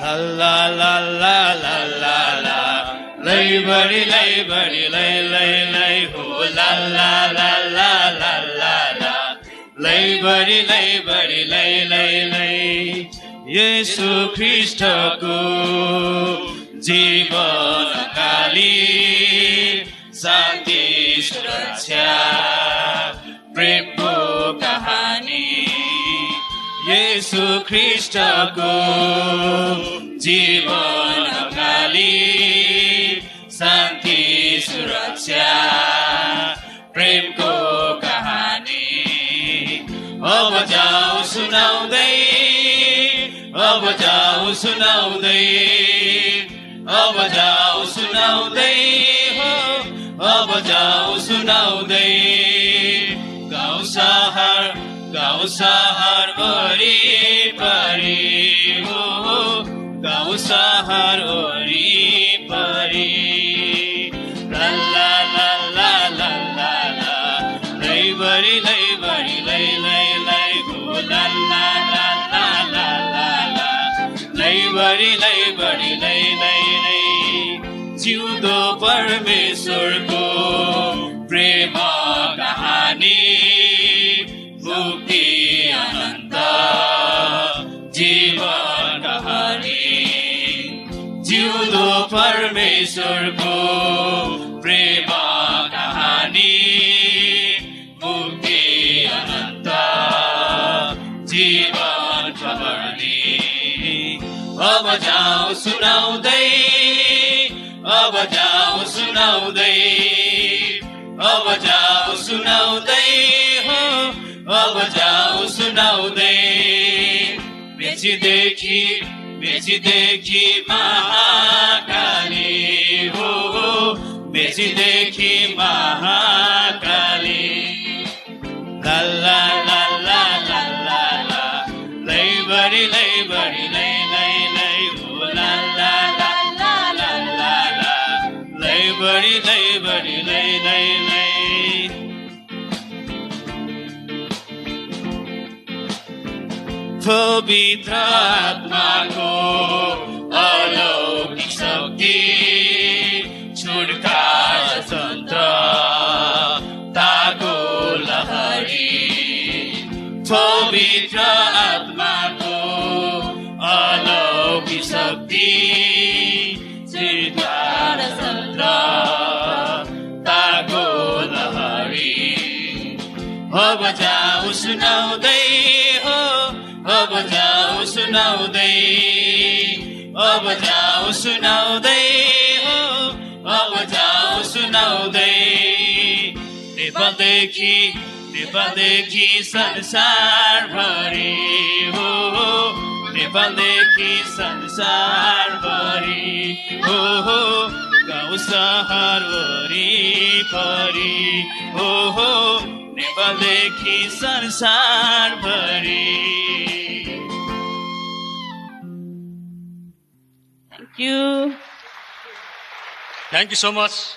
La la la la la la la. Labari labari lay lay lay ho. La la la la la la la. Labari labari lay lay lay. येशू ख्रीष्टको जीवन काली शान्ति सुरक्षा प्रेमको कहानी येशू ख्रीष्टको जीवन काली शान्ति सुरक्षा प्रेमको कहानी अब जाऊ सुनाउँदै अब जाऊ सुनाउँदै अब जाऊ सुनाउँदै हो अब जाऊ सुनाउँदै गाउँ सहर वरिपरि हो गाउँ सहर वरिपरि ला ला ला ला ला ला ला लैबरी लैबरी लै लै लै हो ला ला ला ला ला ला लैबरी लैबरी लै लै लै जिउँदो परमेश्वरको प्रेम कहानी मुक्ति अनन्त जीवन कहानी जिउँदो परमेश्वरको प्रेम कहानी मुक्ति अनन्त जीवन कहानी अब जाऊ सुनाउँदै अब जाऊ सुनाउँदै अब जाऊ सुनाउँदै हो अब जाऊ सुनाउँदै मेचीदेखि महाकाली हो मेचीदेखि महाकाली ला ला ला ला ला ला ला लैबरी लैबरी लै लै लै हो ला ला ला ला ला ला ला लैबरी लैबरी लै लै लै पवित्र आत्माको अलौकिक शक्ति छुटकारा स्वतन्त्रताको लहरी पवित्र आत्माको अलौकिक शक्ति छुटकारा स्वतन्त्रताको लहरी अब जाऊ सुनाउँदै हो अब जाऊ सुनाउँदै अब जाऊ सुनाउँदै हो अब जाऊ सुनाउँदै नेपालदेखि संसारभरि हो नेपालदेखि संसारभरि हो गाउँ सहर वरिपरि हो नेपालदेखि संसारभरि Thank you. Thank you so much.